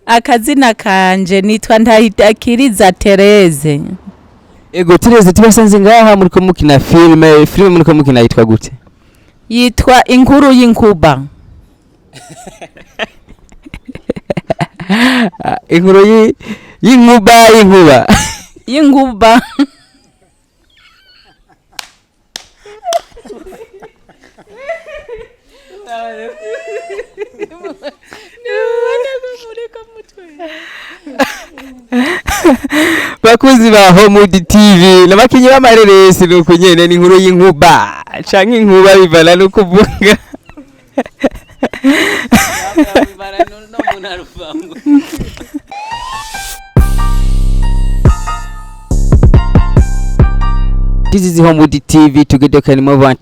Akazina kanje nitwa Ndahidakiriza Tereze. Ego Tereze twabasanze ngaha muriko mukina filme muriko mukina yitwa gute? Yitwa Inkuru Y'INKUBA. Inkuru y'inkuba. Y'inkuba. Bakuzi ba Homewood TV nabakinyi b'amareresi nuko nyene ni inkuru y'inkuba canke inkuba bivana no kuvuga. This is Homewood TV together can move on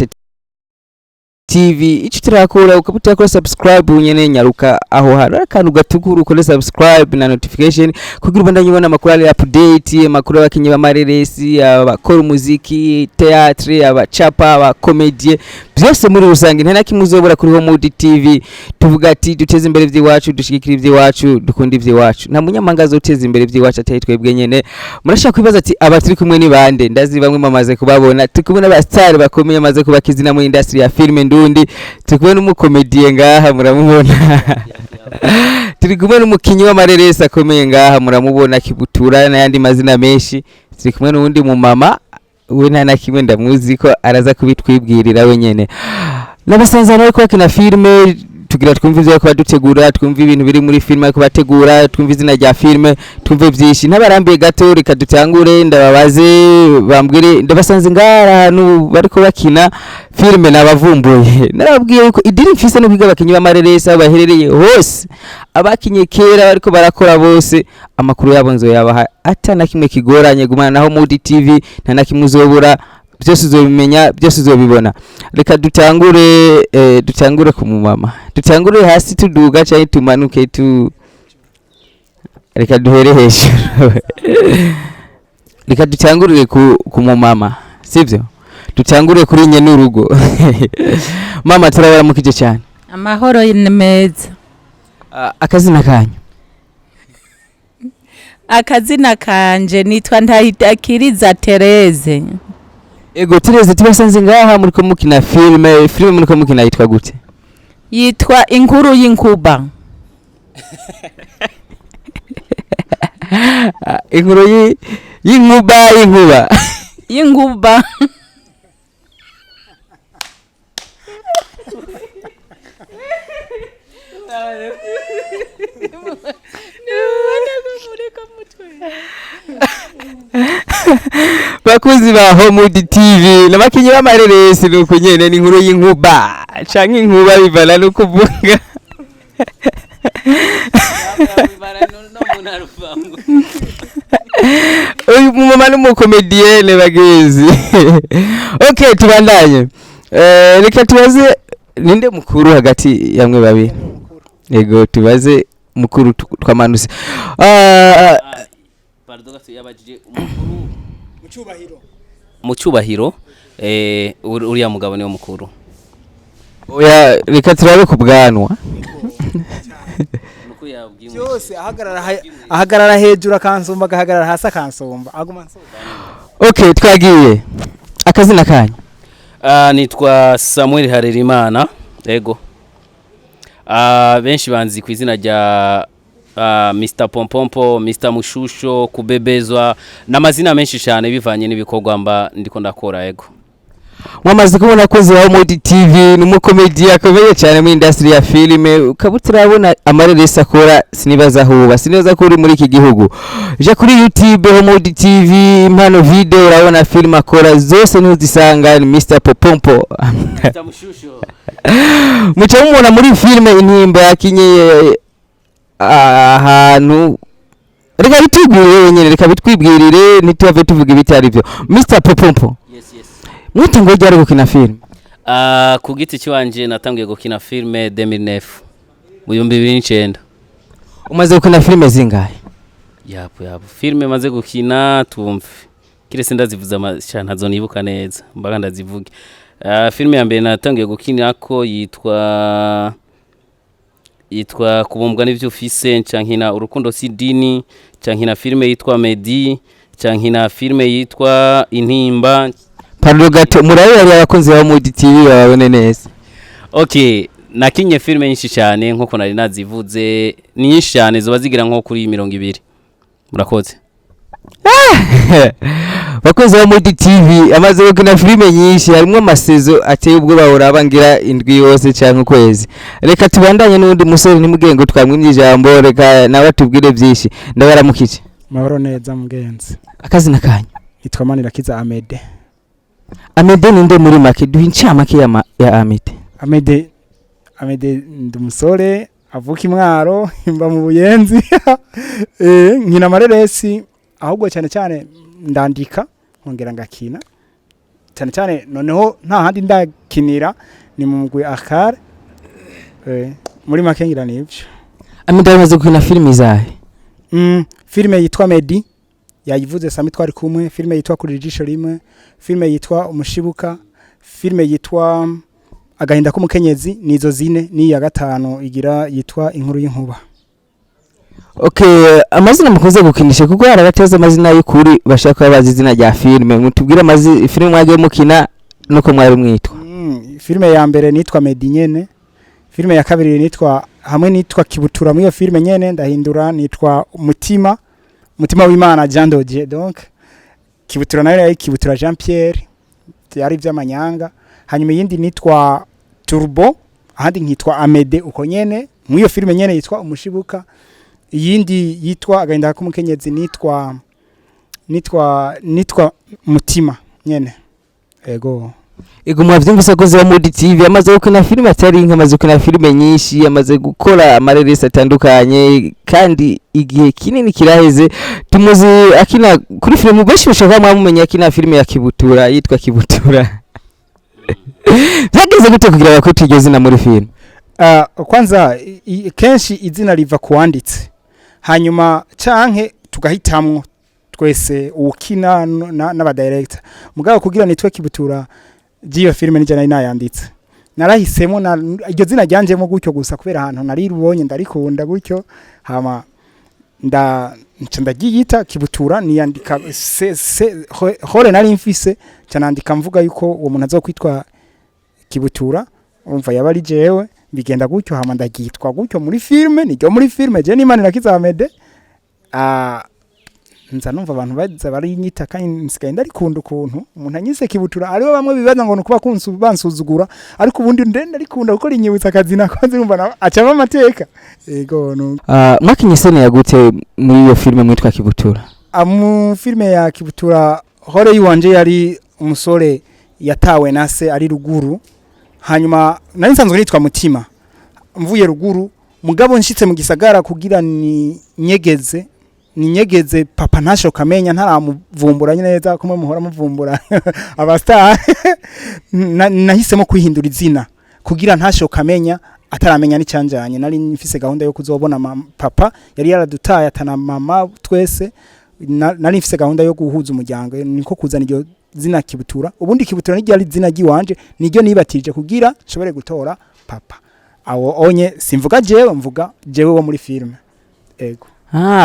TV ichi turakora ukabuta ko subscribe unyene nyaruka aho hari akantu gatukuru ko subscribe na notification kugira ubandanye ubona amakuru ari update amakuru y'abakinyi b'amareresi abakora umuziki theatre abacapa abakomedie byose muri rusange nta nakimwe uzobora kuri Homewood TV tuvuga ati duteze imbere by'iwacu dushigikira iby'iwacu dukunda iby'iwacu nta munyamanga azoteza imbere iby'iwacu atari twebwe nyene murashaka kwibaza ati abaturi kumwe ni bande ndazi bamwe mamaze kubabona tukubona ba star bakomeye maze kubakizina mu industry ya filme ndundi tukubona umukomedie ngaha muramubona turi kumwe n'umukinyi w'amareresi akomeye ngaha muramubona kibutura n'ayandi mazina menshi turi kumwe n'undi mu mama we nta nakimwe ndamuzi ko araza kubitwibwirira we nyene nabasanze ariko bakina filme tugira twumva ivyo ko dutegura twumva ibintu biri muri filme ko bategura twumva izina rya filme twumva byinshi ntabarambiye gato reka dutangure ndababaze bambwire ndabasanze ngara hanu bariko bakina filme nabavumbuye narabwiye ko idiri mfise no kwiga abakinyi b'amareresi abaherereye hose abakinye kera bariko barakora bose amakuru yabo nzo yabaha atana kimwe kigoranye gumana naho Homewood TV nta nakimwe uzobura byose uzobimenya byose uzobibona reka dutangure ku mumama dutangure hasi tuduga cyane tumanuke reka duhere hejuru reka dutangure ku mumama sivyo dutangure kuri nye n'urugo mama turabara mukije cyane amahoro meza akazina kanyu akazina kanje nitwa Ndahidakiriza Tereze. Ego Tereze twabasanze ngaha muriko mukina filme muriko mukina yitwa gute? Yitwa Inkuru Y'INKUBA. Inkuru y'inkuba. Y'inkuba. Bakuzi ba Homewood TV nabakinyi b'amareresi nuko nyene ni inkuru y'inkuba canke inkuba bivana no kuvuga. Uyu mumama n'umukomedienne bagezi. Okay tubandanye. Reka tubaze ninde mukuru hagati yamwe babiri. Ego tubaze mukuru twamanuse. Pardon gato yabajije umukuru mucyubahiro uriya mugabo niwe mukuru. Oya reka turabe ku bwanwa. Nuko yabwiye cyose ahagarara hejuru akansumba gahagarara hasi akansumba aguma nsumba. Okay twagiye akazina kanyu nitwa Samuel Harerimana ego benshi banzi ku izina rya Mr Pompompo Mr Mushusho kubebezwa n'amazina menshi cyane bivanye n'ibikorwa mba ndiko ndakora ego mwamaze kubona ko za Homewood TV n'umukomedi akomeye cyane mu industry ya filme ukabuturabona amareresi akora sinibaza ko uri muri iki gihugu je kuri YouTube Homewood TV impano video urabona film akora zose ntuzisanga ni Mr Pompompo Mr Mushusho mucyo mubona muri filme intimba yakinye ahantu reka bitwibwirire ntituve tuvuga ibitari byo Mr Pompompo. Yes mutangiye ryari gukina film ku giti cyanje natangiye gukina film 2009 mu 2009 umaze gukina film zingahe yapo film maze gukina tumve kirese ndazivuza cyane ntazo nibuka neza mbaga ndazivuge film ya mbere natangiye gukina ko yitwa yitwa kubumbwa n'ivyo ufise, cankina urukundo si dini, cankina filme yitwa Medi, cankina filme yitwa Intimba. Pardon gato murabe yari abakunzi ba Mood TV babone neza. Okay, nakinye filme nyinshi cyane nko nari nazivuze, ni nyinshi cyane zoba zigira nko kuri 200. Murakoze. Bakoze ba Mood TV amaze gukina filme nyinshi harimo amasezo ateye ubwo bahora bangira indwi yose cyangwa kwezi. Reka tubandanye n'undi musore nimugengo twamwimye ijambo reka nawe tubwire byinshi ndabaramukije. mahoro neza mugenzi. Akazi nakanya Yitwa Manirakiza Amede. Amede ninde muri make duha incamake ya Amede. Amede ndumusore avuka imwaro imba mu buyenzi. Nkina amareresi ahubwo cyane ndandika nkongera ngakina cyane noneho nta handi ndakinira ni mu mugwi ARCAL muri make ngira nivyo. Amede amaze gukina filime zahe? Filime yitwa Medi yayivuze Sami twari kumwe, filime yitwa Kuri Jisho rimwe, filime yitwa Umushibuka, filime yitwa Agahinda k'umukenyezi, nizo zine ni ya gatano igira yitwa Inkuru Y'inkuba. Okay, amazina mukoze gukinisha kuko harabateza amazina y'ukuri bashaka bazi izina rya filime. Mutubwira filime mwagiye mukina nuko mwari mwitwa. Filime ya mbere nitwa Medi nyene. Filime ya kabiri nitwa Kibutura, muri iyo filime nyene ndahindura nitwa Mutima w'Imana Jean Dodier. Donc Kibutura nayo yari Kibutura Jean Pierre, yari vy'amanyanga. Hanyuma yindi nitwa Turbo, ahandi nkitwa Amede uko nyene. Muri iyo filime nyene yitwa Umushibuka. Iyindi yitwa Agahinda k'umukenyezi nitwa Mutima nyene. Ego Mwavyumvise ko za Mood TV amaze gukina filime atari nkamaze gukina filime nyinshi, amaze gukora amareresi atandukanye kandi igihe kinini kiraheze tumuzi akina kuri filime benshi bashaka mwamumenya akina filime ya Kibutura yitwa Kibutura. Byageze gute kugira bakoti iryo zina muri filime? Kwanza kenshi izina riva kuwanditse, hanyuma canke tugahitamwo twese ukina n'aba director. Mugabo kugira nitwe Kibutura jiyo filime nijana inayanditse, narahisemo iryo zina ryanjemo gutyo gusa kubera ahantu nari rubonye ndarikunda gutyo, hama ndagiyita Kibutura niyandika hore nari mfise canandika mvuga yuko uwo muntu azokwitwa Kibutura, umva yabari jewe bigenda gutyo, hama ndagitwa gutyo muri filime. Niryo muri filime je Manirakiza Amede. Nza numva abantu baza bari nyita kandi nsigaye ndarikunda ukuntu umuntu anyise Kibutura, aribo bamwe bibaza ngo nukuba bansuzugura, ariko ubundi ndarikunda kuko rinyibutsa akazi nakoze numva na acaba amateka. Ego no mwakinye sene yagute muri iyo filime mwitwa Kibutura? Mu filime ya Kibutura hore yiwanje yari umusore yatawe na se ari ruguru, hanyuma nari nsanzwe nitwa Mutima mvuye ruguru, mugabo nshitse mu gisagara kugira ni nyegeze papa ntasho kamenya ntaramuvumbura neza kumwe muhora muvumbura abastar. Nahisemo kwihindura izina kugira ntasho kamenya ataramenya n'icyanjanye. Nari mfise gahunda yo kuzobona papa yari yaradutaye atana mama twese, nari mfise gahunda yo guhuza umuryango, niko kuzana iryo zina Kibutura. Ubundi Kibutura ni ryari zina giwanje, niryo nibatije kugira nshobore gutora papa. Awo onye simvuga jewe, mvuga jewe wo muri filime. Ego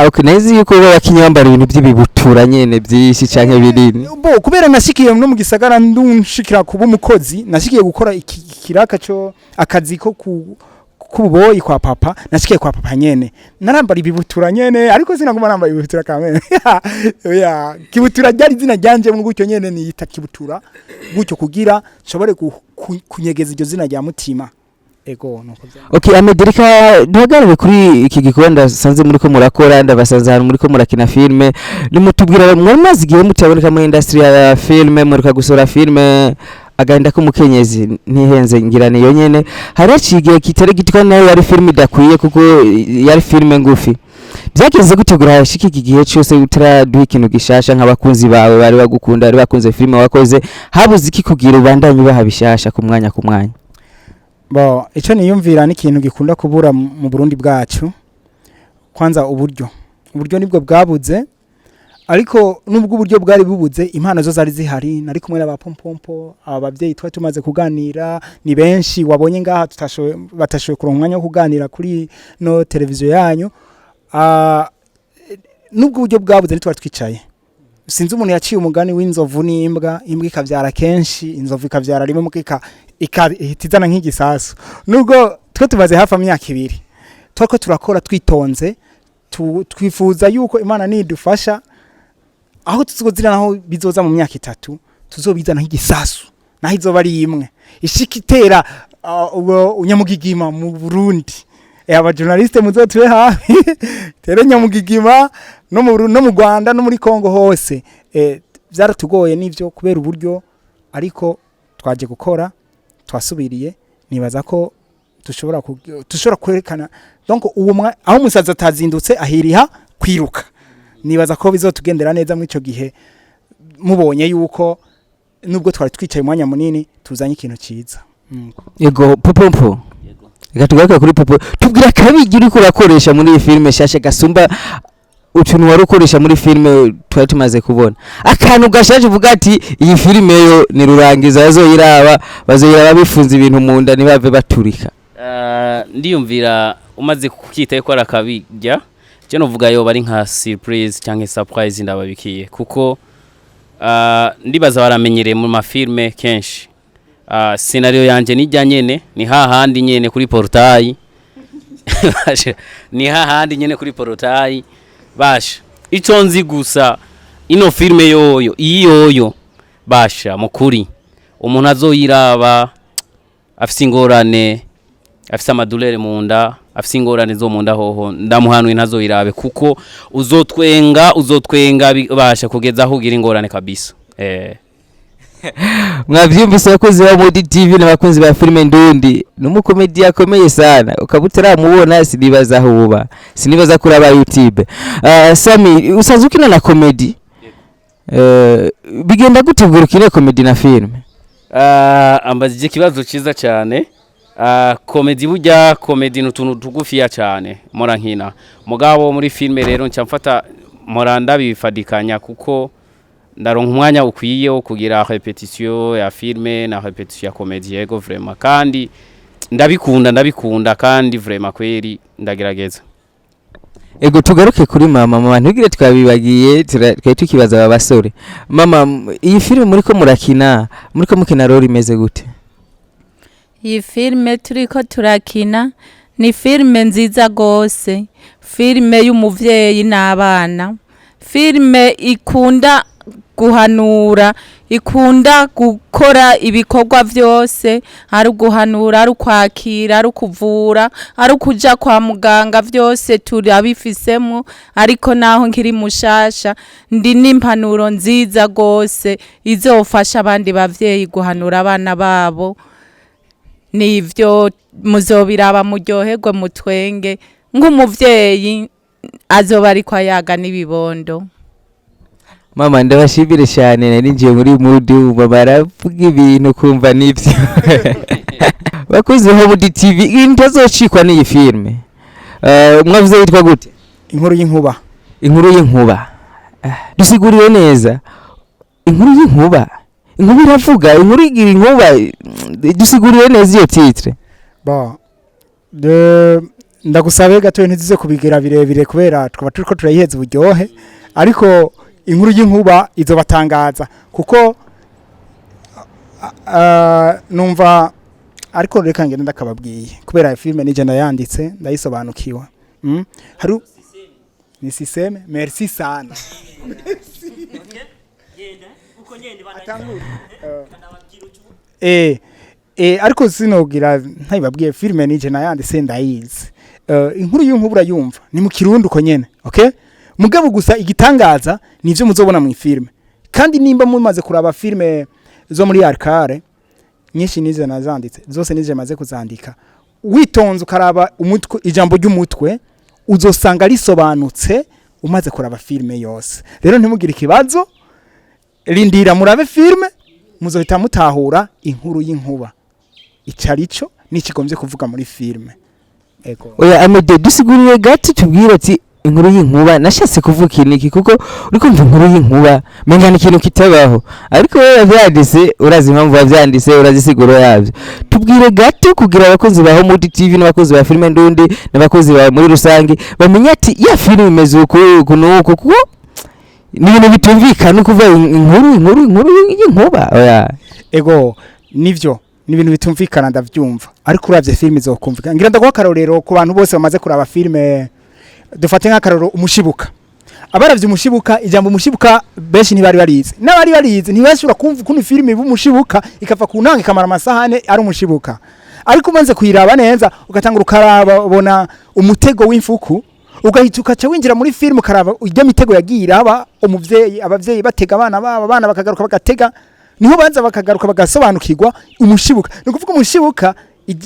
okay, naizi yuko bakinyambara ibintu by'ibibutura nyene byinshi canke binini. Kubera nashikiye no mu gisagara ndunshikira kuba umukozi, nashikiye gukora ikiraka cyo akazi ko kuboyi kwa papa, nashikiye kwa papa nyene narambara ibibutura nyene, ariko sinaguma nambara ibibutura kamene. Kibutura ryari zina ryanje mu gutyo nyene niyita Kibutura gutyo kugira nshobore kunyegeza iryo zina rya Mutima. Ego nuko bya. Okay, Amerika duhagarare kuri iki gikonda sanze muri ko murakora, ndabasanze hano muri ko murakina filme. Nimutubwira mwari mazigiye mutaboneka mu industry ya filme, muri gusohora filme Agahinda k'umukenyezi ntihenze ngira niyo nyene. Haracigiye kitare gitwa nayo yari filme idakwiye kuko yari filme ngufi. Byageze gutegura shiki gihe cyose utaraduha ikintu gishasha nk'abakunzi bawe bari bagukunda, bari bakunze filme wakoze, habuze iki kugira ubandanye bahabishasha ku mwanya. Ico niyumvira n'ikintu gikunda kubura mu Burundi bwacu. Kwanza uburyo nibwo bwabuze. ariko nubwo uburyo bwari bubuze impano zo zari zihari nari kumwe n'abapompompo abavyeyi twari tumaze kuganira ni benshi wabonye ngaha batashoboye kuronka umwanya wo kuganira kuri no televiziyo yanyu nubwo uburyo bwabuze ntitwari twicaye sinzi umuntu yaciye umugani w'inzovu n'imbwa imbwa ikavyara kenshi inzovu ikavyara rimwe mukika ikahitizana nk'igisasu nubwo twe tumaze hafi amyaka 2 twako turakora twitonze twifuza yuko Imana nidufasha aho tuzozira naho bizoza mu myaka 3 tuzobizana nk'igisasu naho izoba ari imwe ishikitera unyamugigima mu Burundi aba journaliste muzotwe hafi tere nyamugigima no mu Rwanda no muri Kongo hose byaratugoye nivyo kubera uburyo ariko twaje gukora twasubiriye nibaza ko dushobora kwerekana donc aho umusaza atazindutse ahiriha kwiruka nibaza ko bizotugendera neza muri ico gihe mubonye yuko nubwo twari twicaye umwanya munini tuzanye ikintu ciza yego popompo reka tugaruke kuri popo tubwira kabigi uri kurakoresha muri iyi filme shashe gasumba utuntu wari ukoresha muri filme twari tumaze kubona akantu gashaje uvuga ati iyi filme yo ni rurangiza bazoyiraba bifunze ibintu mu nda nibave baturika ndiyumvira umaze kukitaye ko arakabijya cyo novuga yo bari nka surprise cyangwa surprise ndababikiye kuko ndibaza baramenyereye mu mafilme kenshi scenario yanje nijya nyene ni hahandi nyene kuri portail ni hahandi nyene kuri portail basha ico nzi gusa ino filme yoyo basha mukuri umuntu azoyiraba afise ingorane afise amadulere mu nda afise ingorane zo mu nda hoho ndamuhanuye ntazoyirabe kuko uzotwenga basha kugeza aho ugira ingorane kabisa mwavyumvise abakozi ba Modi TV n'abakozi ba filme ndundi n'umukomedi akomeye sana ukabutera mubona sinibaza aho uba sinibaza kuri aba YouTube Sami usanzwe ukina na comedy bigenda gutegura ukine comedy na filme ambajije kibazo ciza cyane comedy burya comedy n'utuntu tugufiya cyane mora nkina mugabo muri filme rero ncamfata moranda bifadikanya kuko ndaronka umwanya ukwiye wo kugira repetition ya filme na repetition ya comedy yego vraiment kandi ndabikunda kandi vraiment kweri ndagerageza ego tugaruke kuri mama ntugire twabibagiye twari tukibaza aba basore mama iyi filme muriko mukina role imeze gute iyi filme turiko turakina ni filme nziza gose filme y'umuvyeyi n'abana filme ikunda guhanura ikunda gukora ibikorwa vyose ari guhanura ari kwakira ari kuvura ari kuja kwa muganga vyose turabifisemo ariko naho nkiri mushasha ndi n'impanuro nziza gose izofasha abandi bavyeyi guhanura abana babo nivyo muzobiraba muryoherwe mutwenge nk'umuvyeyi azoba ariko ayaga n'ibibondo mama ndabashimire cyane narinjiye muri mood baravuga ibintu kumva nivyo bakoze Modi TV ntazocikwa n'iyi filme mwavuze yitwa gute inkuru y'inkuba dusiguriwe neza inkuru y'inkuba iravuga inkuru igira inkuba dusiguriwe neza iyo titre ndagusabe gato ntizize kubigira birebire kubera twaba turiko turayiheza uburyohe ariko inkuru y'inkuba izo batangaza kuko numva ariko reka ngende ndakababwiye kubera filme nije ndayanditse ndayisobanukiwe hari ni systeme merci sana uko nyende ariko sinogira ntayibabwiye filme nije nayanditse ndayizi inkuru y'inkuba yumva ni mu kirundi uko nyene okay mugabo gusa igitangaza nivyo muzobona mu filme kandi nimba mumaze kuraba filme zo muri ARCAL nyinshi nize nazanditse zose nije maze kuzandika witonze ukaraba umutwe ijambo ry'umutwe uzosanga risobanutse umaze kuraba filme yose rero ntimugire ikibazo rindira murabe filme muzohita mutahura inkuru y'inkuba icarico n'ikigombye kuvuga muri filme ego oya amede dusiguriye gati tubwire ati inkuru y'inkuba nashatse kuvuga iki kuko uri kumva inkuru y'inkuba menga ni ikintu kitabaho ariko wowe yavyanditse urazi impamvu yavyanditse urazisiguro yavyo tubwire gato kugira abakozi ba Homewood TV n'abakozi ba filime ndundi n'abakozi ba muri rusange bamenye ati ya filime imeze uko kuko ni ibintu bitumvikana kuva inkuru y'inkuba oya ego nivyo ni ibintu bitumvikana ndavyumva ariko uravye filime zokumvikana ngira ndaguha karorero ku bantu bose bamaze kuraba filime dufate nk'akarorero umushibuka abaravye umushibuka ijambo umushibuka benshi ntibari barize n'abari barize ntibashobora kumva ukuntu filime b'umushibuka ikava ku ntanga ikamara amasahane ari umushibuka ariko umanze kuyiraba neza ugatanga ukarabona umutego w'imfuku ugahita ukaca winjira muri filime ukaraba ujya mitego yagiye iraba abavyeyi batega abana bakagaruka bagatega niho banza bakagaruka bagasobanukirwa umushibuka no kuvuga umushibuka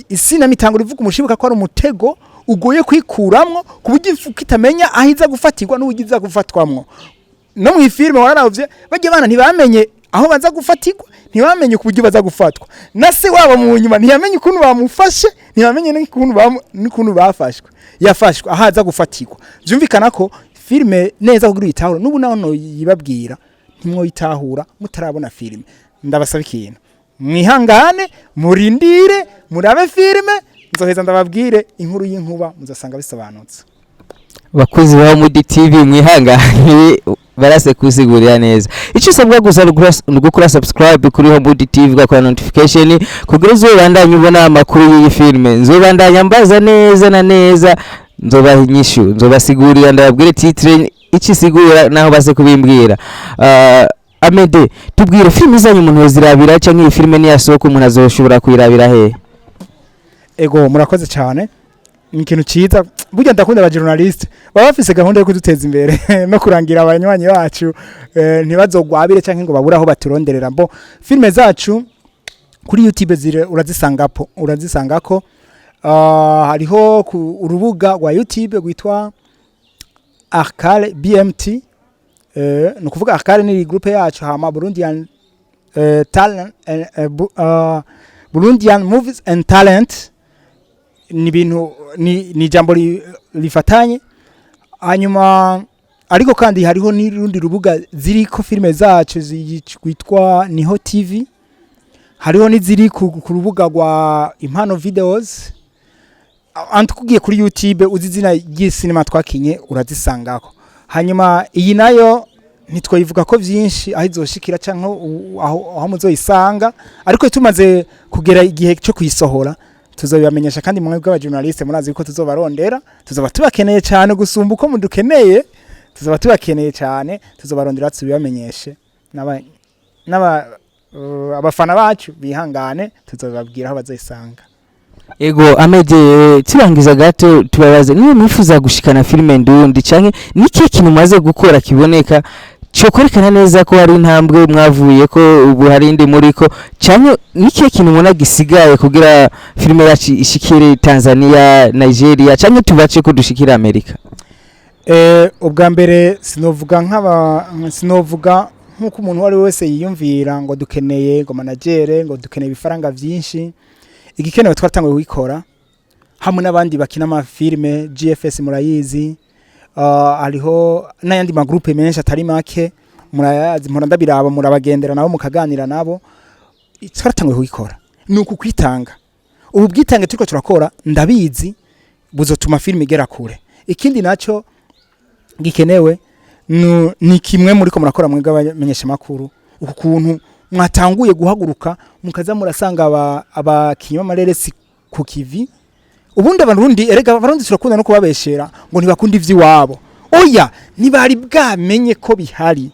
isina mitango rivuga umushibuka ko ari umutego ugoye kwikuramwo kuburyo ifuka itamenya ahiza gufatirwa n'ugiza gufatwamwo no mu filime wararavye bajye bana ntibamenye aho baza gufatirwa ntibamenye kuburyo baza gufatwa nase wabo mu nyuma ntiyamenye ukuntu bamufashe ntibamenye n'ukuntu bafashwe yafashwe ahaza gufatirwa byumvikana ko filime neza kugira uyitahura n'ubu naho yibabwira ntimwo yitahura mutarabona filime ndabasaba ikintu mwihangane murindire murabe filime nzoheza ndababwire inkuru y'inkuba muzasanga bisobanutse bakozi ba Homewood TV mwihangane barase kusigurira neza icyo usabwa gusa no gukora subscribe kuri Homewood TV gakora notification kugira uzobandanye ubona amakuru y'iyi filime nzobandanya mbaza neza na neza nzobaha inyishu nzobasigurira ndababwire titre ikisigura naho base kubimbwira Amede tubwire filime zanyu umuntu yozirabira cyangwa iyi filime ni yasoko umuntu azoshobora kuyirabira he ego murakoze cyane ni ikintu cyiza burya ndakunda aba journalist baba bafise gahunda yo kuduteza imbere no kurangira abanywanyi bacu ntibazogwabire cyangwa ngo babura aho baturonderera mbo filime zacu kuri YouTube urazisangako hariho ku urubuga rwa YouTube rwitwa ARCAL BMT no kuvuga ARCAL ni groupe yacu hama Burundian talent Burundian Movies and Talent ni bintu ni jambo lifatanye hanyuma ariko kandi hariho nirundi rubuga ziriko filime zacu zitwa niho TV hariho niziri ku rubuga rwa Impano Videos antukugiye kuri YouTube uzizina y'cinema twakinye urazisangako hanyuma iyi nayo nitwayivuga ko byinshi aho izoshikira canke aho muzoyisanga ariko tumaze kugera igihe cyo kuyisohora tuzobamenyesha kandi mwe bwa journaliste murazi ko tuzobarondera tuzoba tubakeneye cyane gusumba uko mudukeneye tuzoba tubakeneye cyane tuzobarondera tubibamenyeshe abafana bacu bihangane tuzobabwira aho bazoyisanga ego Amede turangiza gato tubabaze niba mwifuza gushikana filime ndundi canke niki kintu maze gukora kiboneka cyo kwerekana neza ko hari intambwe mwavuye ko ubu hari indi muriko canke niki kintu mubona gisigaye kugira filime yacu ishikire Tanzania Nigeria canke tubace ko dushikira Amerika ubwa mbere sinovuga nkuko umuntu wari wese yiyumvira ngo dukeneye ngo managere ngo dukeneye bifaranga byinshi igikenewe twatangwe gukora hamwe n'abandi bakina amafilme GFS murayizi hariho n'ayandi magroupe menshi atari make murayazi murandabiraba murabagendera nabo mukaganira nabo twatangwe gukora nuko kwitanga ubu bwitange turiko turakora ndabizi buzotuma filme igera kure ikindi naco gikenewe ni kimwe muri ko murakora mwega abamenyesha makuru ukuntu mwatanguye guhaguruka mukaza murasanga abakinywa amareresi ku kivi ubundi abarundi erega abarundi turakunda no kubabeshera ngo ntibakunda ivy'iwabo oya nibari bwamenye ko bihari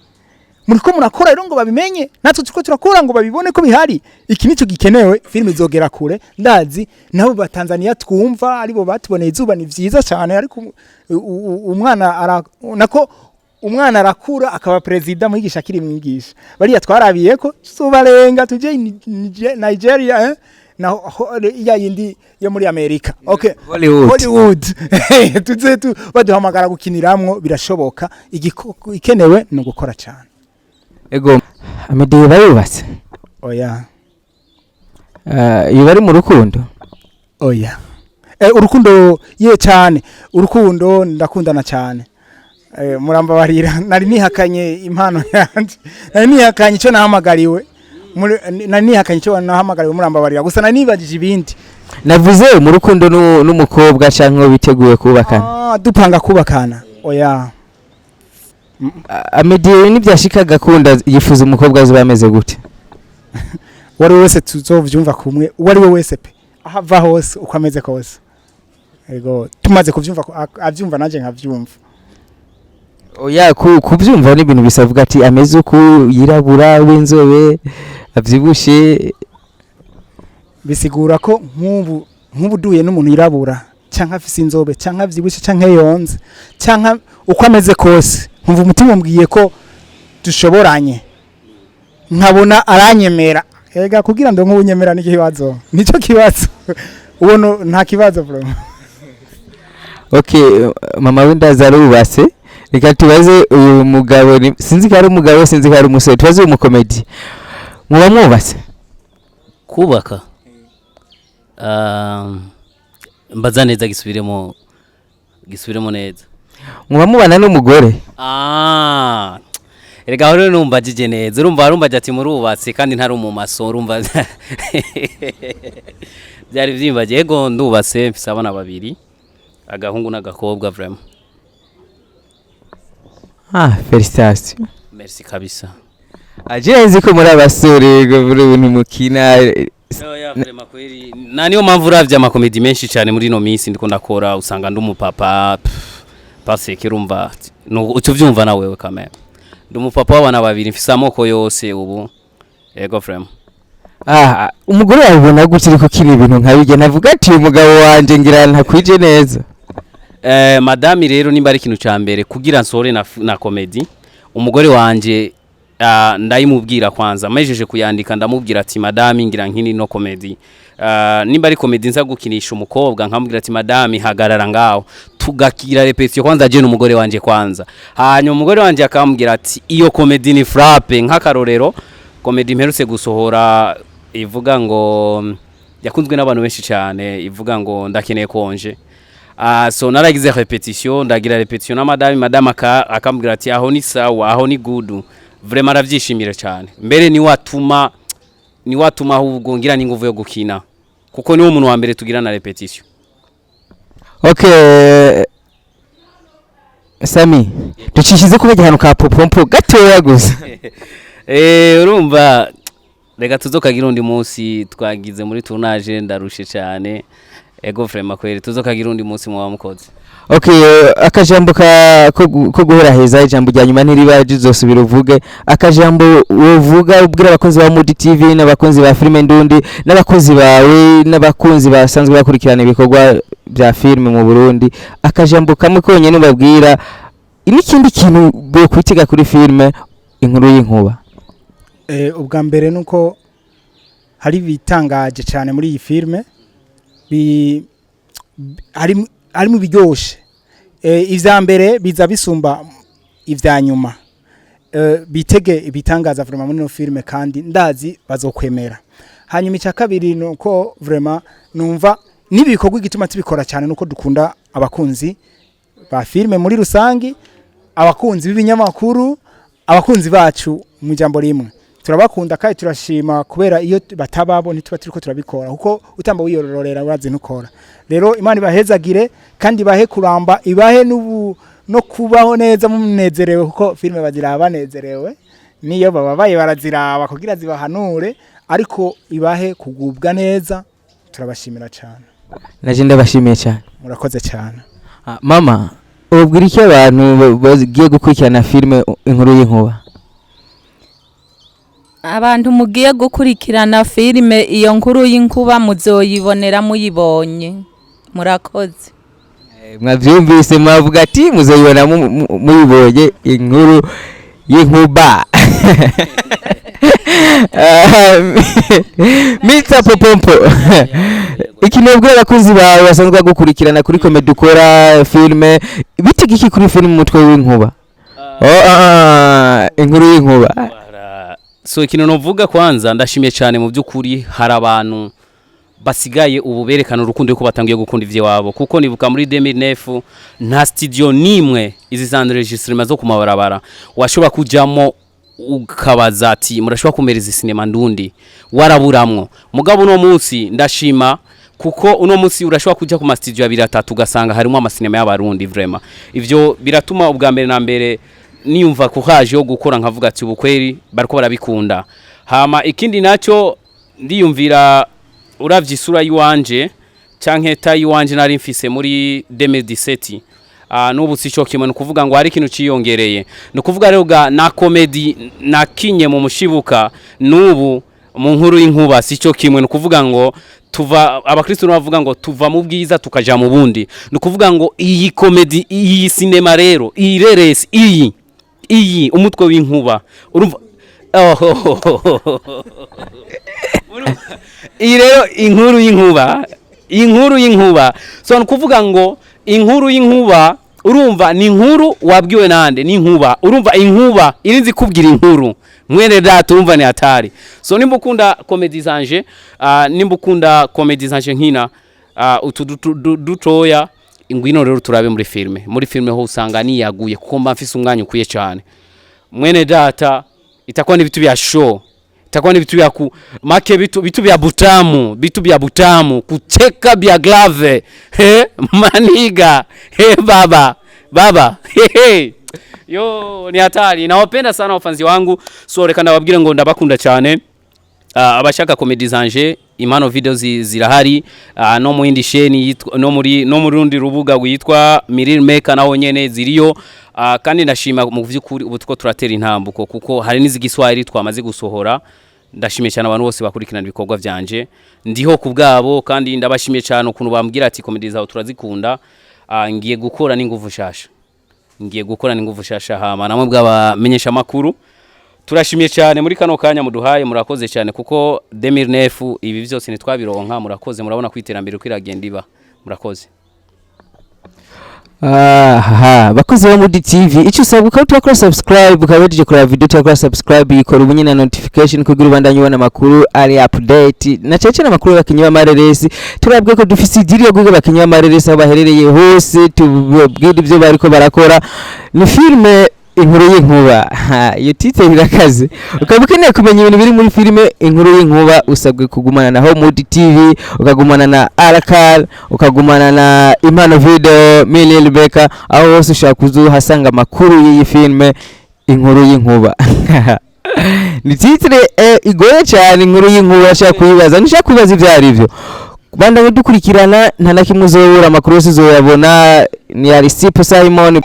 muriko murakora rero ngo babimenye natwe turiko turakora ngo babibone ko bihari iki nico gikenewe filime izogera kure ndazi nabo ba Tanzania twumva aribo batuboneye izuba ni vyiza cyane ariko umwana arakura akaba president mwigisha kiri mwigisha bariya twarabiye ko subarenga tuje Nigeria na iyindi yo muri America okay Hollywood tuze baduhamagara gukiniramwo birashoboka ikenewe no gukora cyane ego Amede bayubatse oya iyo bari mu rukundo oya urukundo ye cyane urukundo ndakundana cyane murambabarira nari nihakanye impano yanje nari nihakanye icyo nahamagariwe nari nihakanye icyo nahamagariwe murambabarira gusa nari nibagije ibindi navuze mu rukundo n'umukobwa cyangwa biteguye kubakana dupanga kubakana oya Amediye nibyashika gakunda yifuza umukobwa azi bameze gute wari wese tuzovyumva kumwe wari we wese pe ahava hose uko ameze kose ego tumaze kuvyumva avyumva naje nkavyumva oya kuvyumva n'ibintu bisavuga ati ameze uko yirabura w'inzobe avyibushe bisigura ko nk'ubu duye n'umuntu yirabura canka afise inzobe canka avyibushe canka yonze canka uko ameze kose nkumva umutima umbwiye ko dushoboranye nkabona aranyemera ega kugira ndo nk'ubunyemera n'ikibazo nico kibazo ubono nta kibazo bro. Okay, mama windaza rubase reka tubaze uyu mugabo sinzi ko ari umugabo sinzi ko ari umusore tubaze uyu mukomedi muba mwubase kubaka mbaza neza gisubiremo neza muba mubana n'umugore erega hore numva jije neza urumva ati murubatse kandi ntari umumaso urumva byari byimbaje yego ndubatse mfise abana babiri agahungu n'agakobwa vraiment. Félicitations. Merci kabisa. Ajenzi ko muri abasore buri bintu mukina ya vraiment kweri naniyo mpamvu uravye amakomedi menshi cyane muri no minsi ndiko ndakora usanga ndumupapa parce que urumva no utuvyumva na wewe kamera ndumupapa w'abana babiri mfise amoko yose ubu yego vraiment. Umugore yabona gutse ariko kiri ibintu nkabije navuga ati umugabo wanje ngira ntakwije neza. Madame rero nimba ari ikintu cyambere kugira nsore na comedy umugore wanje ndayimubwira kwanza mejeje kuyandika ndamubwira ati madame ngira nkini no comedy nimba ari comedy nza gukinisha umukobwa nkamubwira ati madame hagarara ngaho tugakira repetition kwanza je n'umugore wanje kwanza hanyuma umugore wanje akambwira ati iyo comedy ni frappe nk'akarorero comedy mperutse gusohora ivuga ngo yakunzwe n'abantu benshi cyane ivuga ngo ndakeneye konje so naragize repetition ndagira repetition na madame akambwira ati aho ni sawa aho ni good vraiment aravyishimira cyane mbere ni watuma ahubwo ngira n'inguvu yo gukina kuko niwo umuntu wa mbere tugira na repetition. Okay Sami ducishize kuba gihano ka popompo gatoya gusa urumva rega tuzokagira undi munsi twagize muri tournage ndarushe cyane ego vraiment kweri tuzokagira undi munsi mu bamukoze. Okay akajambo ko guhora heza ijambo rya nyuma ntiriba rizosubira uvuge akajambo uvuga ubwira abakozi ba Mudi TV n'abakozi ba filime ndundi n'abakozi bawe n'abakunzi basanzwe bakurikirana ibikorwa bya filime mu Burundi akajambo kamwe konyene babwira n'ikindi kintu bo kwitega kuri filime inkuru y'inkuba. Ubwa mbere nuko hari bitangaje cyane muri iyi filime ari mu biryoshe ivya mbere biza bisumba ivya nyuma bitege ibitangaza vraiment muri no filime kandi ndazi bazokwemera. Hanyuma icya kabiri nuko vraiment numva nibikorwa igituma tubikora cyane nuko dukunda abakunzi ba filime muri rusangi abakunzi b'ibinyamakuru abakunzi bacu mu jambo rimwe turabakunda kandi turashima kubera iyo batababo ntituba turiko turabikora kuko utamba wiyororera urazi nukora. Rero Imana ibahezagire kandi bahe kuramba ibahe no kubaho neza munezerewe kuko filime bagira banezerewe niyo bababaye baraziraba kugira zibahanure ariko ibahe kugubwa neza turabashimira cyane. Naje ndabashimiye cyane. Murakoze cyane. Mama ubwira iki abantu bagiye gukurikirana filime inkuru y'inkuba? Abantu mugiye gukurikirana filime iyo nkuru y'inkuba muzoyibonera muyibonye. Murakoze. Mwavyumvise mwavuga ati muzoyibona muyibonye inkuru y'inkuba. Mitsa popompo. Ikinebwe abakunzi bawe basanzwe gukurikirana kuri comedy dukora filime bitegiki kuri filime mutwe w'inkuba. Inkuru y'inkuba. So ikintu novuga kwanza ndashimiye cyane mu byukuri hari abantu basigaye ubu berekana urukundo yuko batangiye gukunda ivyo wabo kuko nibuka muri 2009 nta studio nimwe izi zandregistrement zo kumabarabara washobora kujamo ukabaza ati murashobora kumereza sinema ndundi waraburamwo mugabo uno munsi ndashima kuko uno munsi urashobora kujya ku ma studio 2-3 ugasanga harimo amasinema y'abarundi vraiment ivyo biratuma ubwa mbere na mbere niyumva ko haje yo gukora nkavuga ati ubukweri bariko barabikunda hama ikindi naco ndiyumvira uravye isura yiwanje canke tayiwanje nari mfise muri 2017 nubu sico kimwe nukuvuga ngo hari ikintu ciyongereye nukuvuga rero ga na comedy nakinye mu mushibuka nubu mu nkuru y'inkuba sico kimwe nukuvuga ngo tuva abakristo bavuga ngo tuva mu bwiza tukaja mu bundi nukuvuga ngo iyi comedy iyi cinema rero iyi reresi iyi umutwe w'inkuba urumva iyi rero inkuru y'inkuba so nukuvuga ngo inkuru y'inkuba urumva ni inkuru wabwiwe nande ni inkuba urumva inkuba irinzi kubwira inkuru mwene data urumva ni hatari so nimbukunda comedy zanje nkina utu dutoya ingwino rero turabe muri filme ho usanga niyaguye kuko mba mfise umwanya ukuye cyane mwene data itakuwa ni vitu vya show itakuwa ni vitu vya make vitu vya butamu kucheka bya glave maniga baba yo ni hatari nawapenda sana wafanzi wangu so reka ndababwire ngo ndabakunda cyane abashaka comedy zanje imano videos zirahari no mu indi sheni no mu rundi rubuga rwitwa Mirror Maker naho nyene ziriyo kandi ndashima mu vyukuri ubu tuko turatera intambuko kuko hari n'izigiswahili twamaze gusohora ndashimiye cyane abantu bose bakurikirana ibikorwa byanje ndiho kubgabo kandi ndabashimiye cyane ukuntu bambwira ati comedy zaho turazikunda ngiye gukora n'inguvu shasha hama namwe bw'abamenyesha makuru turashimiye cyane muri kano kanya muduhaye murakoze cyane kuko 2009 ibi byose nitwabironka murakoze murabona kwiterambere kwiragenda iba murakoze bakoze ba muri TV icyo usabwa ko tukora subscribe ukabeje kora video tukora subscribe ikora ubunye na notification kugira ubandanye ubona makuru ari update na cece na makuru bakinywa amareresi turabwe ko dufise idiri yo guga bakinywa amareresi aho baherereye hose tubwira ivyo bariko barakora ni filme inkuru y'inkuba iyo titre irakaze ukabukeneye kumenya ibintu biri muri filme inkuru y'inkuba usabwe kugumana na Homewood TV ukagumana na ARCAL ukagumana na Impano Video Milil Beka aho hose ushaka kuzuhasanga makuru y'iyi filme inkuru y'inkuba ni titre igoye cyane inkuru y'inkuba ashaka kuyibaza nishaka kubaza ivyo ari byo bandanye dukurikirana nta nakimwe uzobura makuru yose uzoyabona ni Arisipo Simon